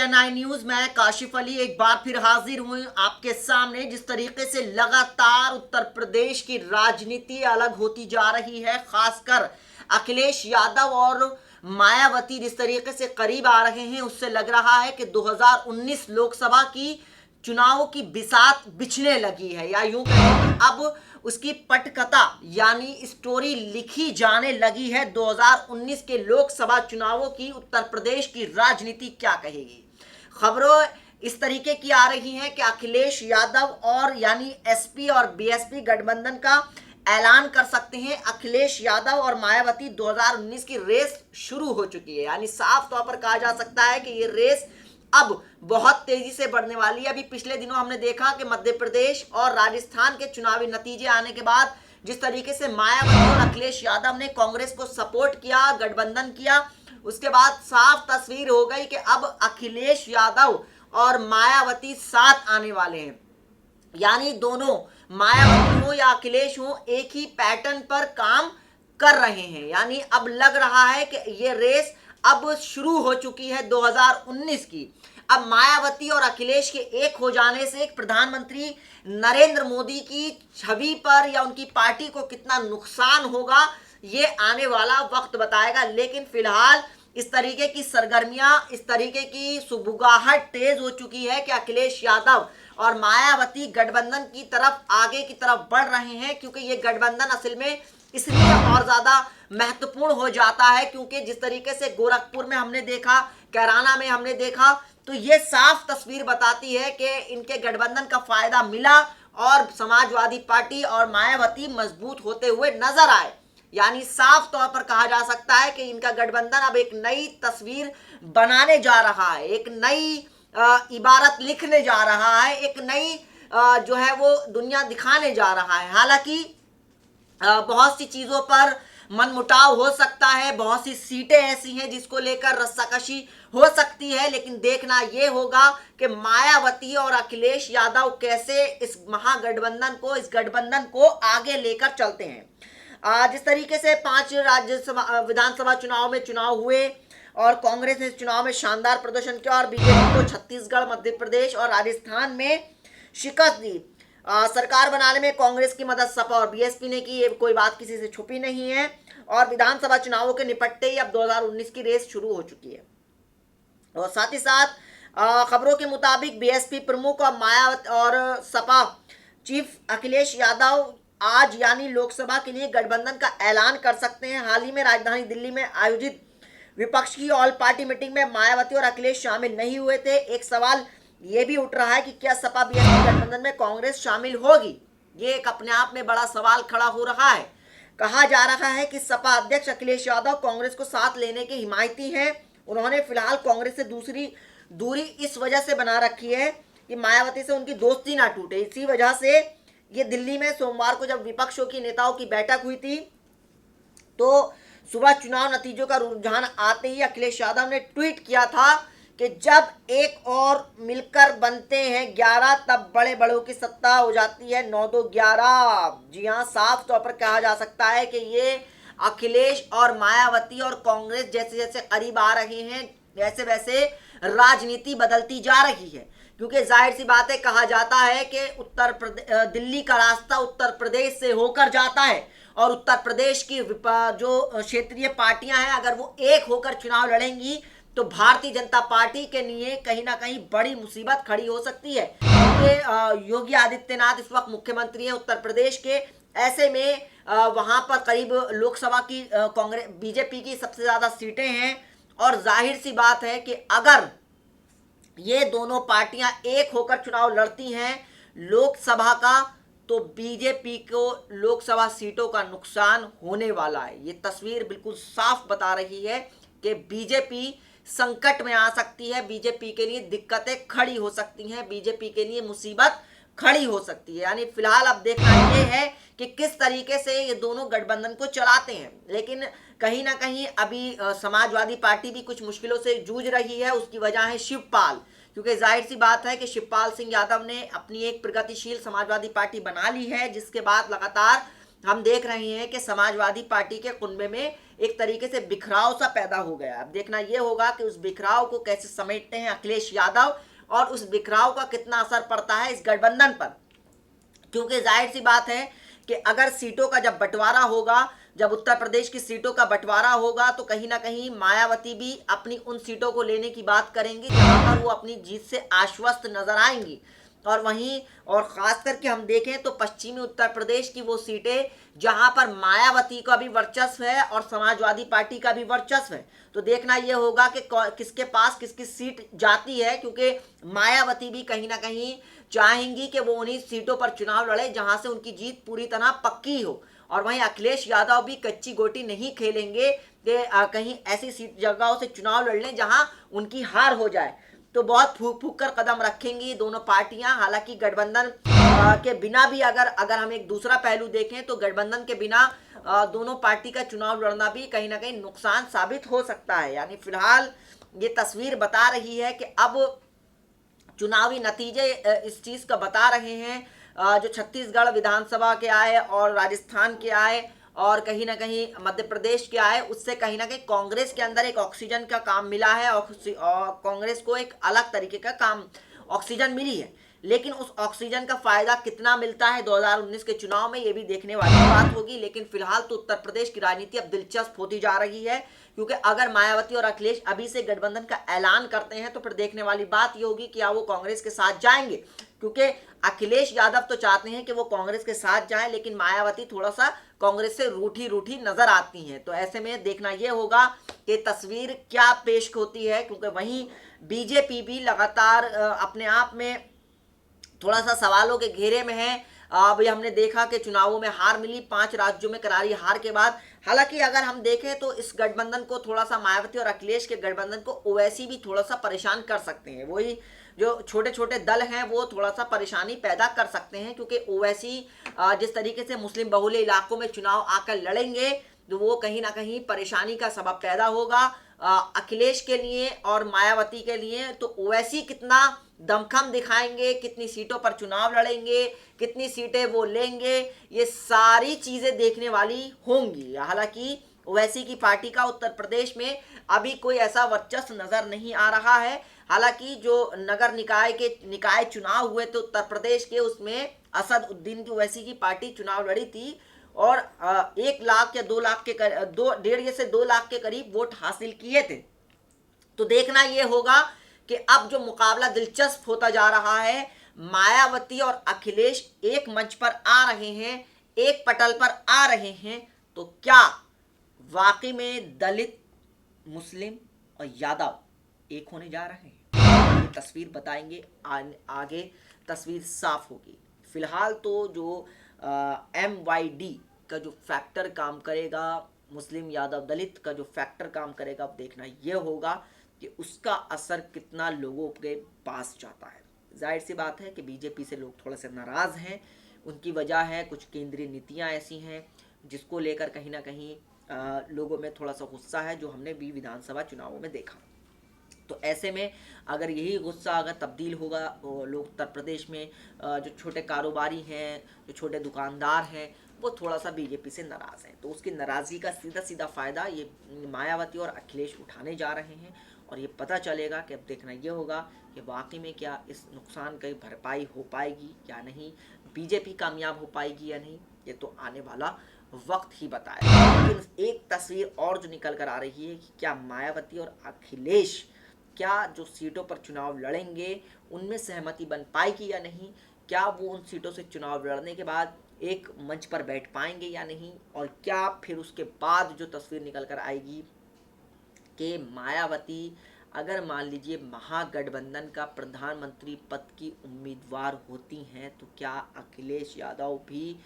India 9 news में काशिफ अली एक बार फिर हाजिर हुए आपके सामने। जिस तरीके से लगातार उत्तर प्रदेश की राजनीति अलग होती जा रही है, खासकर अखिलेश यादव और मायावती जिस तरीके से करीब आ रहे हैं, उससे लग रहा है कि 2019 लोकसभा की चुनाव की बिसात बिछने लगी है, या यूं कहें कि अब उसकी पटकथा यानी स्टोरी लिखी जाने लगी है। 2019 के लोकसभा चुनावों की उत्तर प्रदेश की राजनीति क्या कहेगी। खबरों इस तरीके की आ रही हैं कि अखिलेश यादव और यानी एसपी और बीएसपी गठबंधन का ऐलान कर सकते हैं। अखिलेश यादव और मायावती 2019 की रेस शुरू हो चुकी है, यानी साफ तौर पर कहा जा सकता है कि ये रेस अब बहुत तेजी से बढ़ने वाली है। अभी पिछले दिनों हमने देखा कि मध्य प्रदेश और राजस्थान के चुनावी नतीजे आने के बाद जिस तरीके से मायावती और अखिलेश यादव ने कांग्रेस को सपोर्ट किया, गठबंधन किया, उसके बाद साफ तस्वीर हो गई कि अब अखिलेश यादव और मायावती साथ आने वाले हैं। यानी दोनों मायावती हो या अखिलेश हो एक ही पैटर्न पर काम कर रहे हैं। यानी अब लग रहा है कि ये रेस अब शुरू हो चुकी है 2019 की। अब मायावती और अखिलेश के एक हो जाने से एक प्रधानमंत्री नरेंद्र मोदी की छवि पर या उनकी पार्टी को कितना नुकसान होगा, ये आने वाला वक्त बताएगा। लेकिन फिलहाल इस तरीके की सरगर्मियां, इस तरीके की सुबुगाहट तेज हो चुकी है कि अखिलेश यादव और मायावती गठबंधन की तरफ आगे की तरफ बढ़ रहे हैं, क्योंकि ये गठबंधन असल में इसलिए और ज्यादा महत्वपूर्ण हो जाता है क्योंकि जिस तरीके से गोरखपुर में हमने देखा, कैराना में हमने देखा, तो ये साफ तस्वीर बताती है कि इनके गठबंधन का फायदा मिला और समाजवादी पार्टी और मायावती मजबूत होते हुए नजर आए। यानी साफ तौर पर कहा जा सकता है कि इनका गठबंधन अब एक नई तस्वीर बनाने जा रहा है, एक नई इबारत लिखने जा रहा है, एक नई जो है वो दुनिया दिखाने जा रहा है। हालांकि बहुत सी चीजों पर मनमुटाव हो सकता है, बहुत सी सीटें ऐसी हैं जिसको लेकर रस्साकशी हो सकती है, लेकिन देखना यह होगा कि मायावती और अखिलेश यादव कैसे इस महागठबंधन को, इस गठबंधन को आगे लेकर चलते हैं। जिस तरीके से 5 राज्यसभा विधानसभा चुनाव में चुनाव हुए और कांग्रेस ने चुनाव में शानदार प्रदर्शन किया और बीजेपी को छत्तीसगढ़, मध्य प्रदेश और राजस्थान में शिकस्त दी। सरकार बनाने में कांग्रेस की मदद सपा और बीएसपी ने की, ये कोई बात किसी से छुपी नहीं है। और विधानसभा चुनावों के निपटते ही अब 2019 की रेस शुरू हो चुकी है। और साथ ही साथ खबरों के मुताबिक बीएसपी प्रमुख और मायावती और सपा चीफ अखिलेश यादव आज यानी लोकसभा के लिए गठबंधन का ऐलान कर सकते हैं। हाल ही में राजधानी दिल्ली में आयोजित विपक्ष की ऑल पार्टी मीटिंग में मायावती और अखिलेश शामिल नहीं हुए थे। एक सवाल ये भी उठ रहा है कि क्या सपा बीएसपी गठबंधन में कांग्रेस शामिल होगी। ये एक अपने आप में बड़ा सवाल खड़ा हो रहा है। कहा जा रहा है कि सपा अध्यक्ष अखिलेश यादव कांग्रेस को साथ लेने के हिमायती हैं। उन्होंने फिलहाल कांग्रेस से दूरी इस वजह से बना रखी है कि मायावती से उनकी दोस्ती ना टूटे। इसी वजह से ये दिल्ली में सोमवार को जब विपक्षों की नेताओं की बैठक हुई थी तो सुबह चुनाव नतीजों का रुझान आते ही अखिलेश यादव ने ट्वीट किया था कि जब एक और मिलकर बनते हैं 11 तब बड़े बड़ों की सत्ता हो जाती है 9-2-11। जी हाँ, साफ तौर पर कहा जा सकता है कि ये अखिलेश और मायावती और कांग्रेस जैसे जैसे करीब आ रहे हैं वैसे वैसे राजनीति बदलती जा रही है। क्योंकि जाहिर सी बात है, कहा जाता है कि दिल्ली का रास्ता उत्तर प्रदेश से होकर जाता है और उत्तर प्रदेश की जो क्षेत्रीय पार्टियां हैं अगर वो एक होकर चुनाव लड़ेंगी तो भारतीय जनता पार्टी के लिए कहीं ना कहीं बड़ी मुसीबत खड़ी हो सकती है। क्योंकि योगी आदित्यनाथ इस वक्त मुख्यमंत्री हैं उत्तर प्रदेश के। ऐसे में वहां पर करीब लोकसभा की कांग्रेस बीजेपी की सबसे ज्यादा सीटें हैं और जाहिर सी बात है कि अगर ये दोनों पार्टियां एक होकर चुनाव लड़ती हैं लोकसभा का तो बीजेपी को लोकसभा सीटों का नुकसान होने वाला है। ये तस्वीर बिल्कुल साफ बता रही है कि बीजेपी संकट में आ सकती है, बीजेपी के लिए दिक्कतें खड़ी हो सकती हैं, बीजेपी के लिए मुसीबत खड़ी हो सकती है। यानी फिलहाल अब देखना ये है कि किस तरीके से ये दोनों गठबंधन को चलाते हैं। लेकिन कहीं ना कहीं अभी समाजवादी पार्टी भी कुछ मुश्किलों से जूझ रही है। उसकी वजह है शिवपाल, क्योंकि जाहिर सी बात है कि शिवपाल सिंह यादव ने अपनी एक प्रगतिशील समाजवादी पार्टी बना ली है, जिसके बाद लगातार हम देख रहे हैं कि समाजवादी पार्टी के कुनबे में एक तरीके से बिखराव सा पैदा हो गया। अब देखना यह होगा कि उस बिखराव को कैसे समेटते हैं अखिलेश यादव, और उस बिखराव का कितना असर पड़ता है इस गठबंधन पर। क्योंकि जाहिर सी बात है कि अगर सीटों का जब बंटवारा होगा, जब उत्तर प्रदेश की सीटों का बंटवारा होगा, तो कहीं ना कहीं मायावती भी अपनी उन सीटों को लेने की बात करेंगी जहां पर वो अपनी जीत से आश्वस्त नजर आएंगी। और वहीं और खास करके हम देखें तो पश्चिमी उत्तर प्रदेश की वो सीटें जहां पर मायावती का भी वर्चस्व है और समाजवादी पार्टी का भी वर्चस्व है, तो देखना यह होगा कि किसके पास किसकी सीट जाती है। क्योंकि मायावती भी कहीं ना कहीं चाहेंगी कि वो उन्हीं सीटों पर चुनाव लड़े जहां से उनकी जीत पूरी तरह पक्की हो, और वहीं अखिलेश यादव भी कच्ची गोटी नहीं खेलेंगे कि कहीं ऐसी सीट जगहों से चुनाव लड़ लें जहां उनकी हार हो जाए। तो बहुत फूक फूक कर कदम रखेंगी दोनों पार्टियां। हालांकि गठबंधन के बिना भी अगर हम एक दूसरा पहलू देखें तो गठबंधन के बिना दोनों पार्टी का चुनाव लड़ना भी कहीं ना कहीं नुकसान साबित हो सकता है। यानी फिलहाल ये तस्वीर बता रही है कि अब चुनावी नतीजे इस चीज का बता रहे हैं। जो छत्तीसगढ़ विधानसभा के आए और राजस्थान के आए और कहीं ना कहीं मध्य प्रदेश के आए, उससे कहीं ना कहीं कांग्रेस के अंदर एक ऑक्सीजन का काम मिला है और कांग्रेस को एक अलग तरीके का काम ऑक्सीजन मिली है। लेकिन उस ऑक्सीजन का फायदा कितना मिलता है 2019 के चुनाव में, ये भी देखने वाली बात होगी। लेकिन फिलहाल तो उत्तर प्रदेश की राजनीति अब दिलचस्प होती जा रही है, क्योंकि अगर मायावती और अखिलेश अभी से गठबंधन का ऐलान करते हैं तो फिर देखने वाली बात ये होगी कि क्या वो कांग्रेस के साथ जाएंगे। क्योंकि अखिलेश यादव तो चाहते हैं कि वो कांग्रेस के साथ जाएं, लेकिन मायावती थोड़ा सा कांग्रेस से रूठी रूठी नजर आती हैं। तो ऐसे में देखना यह होगा कि तस्वीर क्या पेश होती है, क्योंकि वहीं बीजेपी भी लगातार अपने आप में थोड़ा सा सवालों के घेरे में है। अभी हमने देखा कि चुनावों में हार मिली 5 राज्यों में करारी हार के बाद। हालांकि अगर हम देखें तो इस गठबंधन को थोड़ा सा मायावती और अखिलेश के गठबंधन को ओवैसी भी थोड़ा सा परेशान कर सकते हैं। वही जो छोटे छोटे दल हैं वो थोड़ा सा परेशानी पैदा कर सकते हैं, क्योंकि ओवैसी जिस तरीके से मुस्लिम बहुल्य इलाकों में चुनाव आकर लड़ेंगे तो वो कहीं ना कहीं परेशानी का सबब पैदा होगा अखिलेश के लिए और मायावती के लिए। तो ओवैसी कितना दमखम दिखाएंगे, कितनी सीटों पर चुनाव लड़ेंगे, कितनी सीटें वो लेंगे, ये सारी चीजें देखने वाली होंगी। हालांकि ओवैसी की पार्टी का उत्तर प्रदेश में अभी कोई ऐसा वर्चस्व नजर नहीं आ रहा है। हालांकि जो नगर निकाय चुनाव हुए थे उत्तर प्रदेश के, उसमें असद उद्दीन की ओवैसी की पार्टी चुनाव लड़ी थी और 1 लाख या 2 लाख के 1.5 से 2 लाख के करीब वोट हासिल किए थे। तो देखना यह होगा कि अब जो मुकाबला दिलचस्प होता जा रहा है, मायावती और अखिलेश एक मंच पर आ रहे हैं, एक पटल पर आ रहे हैं, तो क्या वाकई में दलित, मुस्लिम और यादव एक होने जा रहे हैं? ये तस्वीर बताएंगे, आगे तस्वीर साफ होगी। फिलहाल तो जो MYD का जो फैक्टर काम करेगा, मुस्लिम यादव दलित का जो फैक्टर काम करेगा, अब देखना यह होगा कि उसका असर कितना लोगों के पास जाता है। जाहिर सी बात है कि बीजेपी से लोग थोड़े से नाराज़ हैं। उनकी वजह है कुछ केंद्रीय नीतियां ऐसी हैं जिसको लेकर कहीं ना कहीं लोगों में थोड़ा सा गुस्सा है, जो हमने भी विधानसभा चुनावों में देखा। तो ऐसे में अगर यही गुस्सा अगर तब्दील होगा, लोग उत्तर प्रदेश में जो छोटे कारोबारी हैं, जो छोटे दुकानदार हैं, वो थोड़ा सा बीजेपी से नाराज़ हैं, तो उसकी नाराज़गी का सीधा सीधा फ़ायदा ये मायावती और अखिलेश उठाने जा रहे हैं। और ये पता चलेगा कि अब देखना ये होगा कि वाकई में क्या इस नुकसान की भरपाई हो पाएगी या नहीं, बीजेपी कामयाब हो पाएगी या नहीं, ये तो आने वाला वक्त ही बताएगा। लेकिन एक तस्वीर और जो निकल कर आ रही है कि क्या मायावती और अखिलेश क्या जो सीटों पर चुनाव लड़ेंगे उनमें सहमति बन पाएगी या नहीं, क्या वो उन सीटों से चुनाव लड़ने के बाद एक मंच पर बैठ पाएंगे या नहीं, और क्या फिर उसके बाद जो तस्वीर निकल कर आएगी कि मायावती अगर मान लीजिए महागठबंधन का प्रधानमंत्री पद की उम्मीदवार होती हैं, तो क्या अखिलेश यादव भी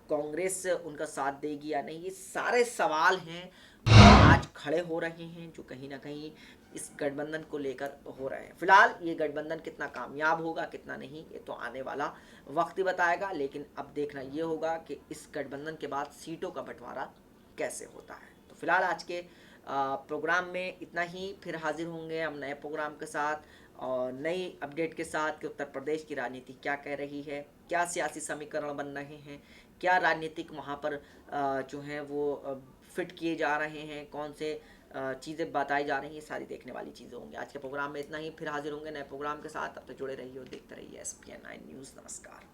कांग्रेस उनका साथ देगी या नहीं, ये सारे सवाल हैं जो आज खड़े हो रहे हैं, जो कहीं ना कहीं इस गठबंधन को लेकर हो रहे हैं। फिलहाल ये गठबंधन कितना कामयाब होगा कितना नहीं, ये तो आने वाला वक्त ही बताएगा। लेकिन अब देखना ये होगा कि इस गठबंधन के बाद सीटों का बंटवारा कैसे होता है। तो फिलहाल आज के प्रोग्राम में इतना ही, फिर हाजिर होंगे हम नए प्रोग्राम के साथ। और नई अपडेट के साथ कि उत्तर प्रदेश की राजनीति क्या कह रही है, क्या सियासी समीकरण बन रहे हैं, क्या राजनीतिक वहाँ पर जो हैं वो फिट किए जा रहे हैं, कौन से चीज़ें बताई जा रही हैं, सारी देखने वाली चीज़ें होंगी। आज के प्रोग्राम में इतना ही, फिर हाजिर होंगे नए प्रोग्राम के साथ। तब तक जुड़े रहिए और देखते रहिए SPN9 न्यूज़। नमस्कार।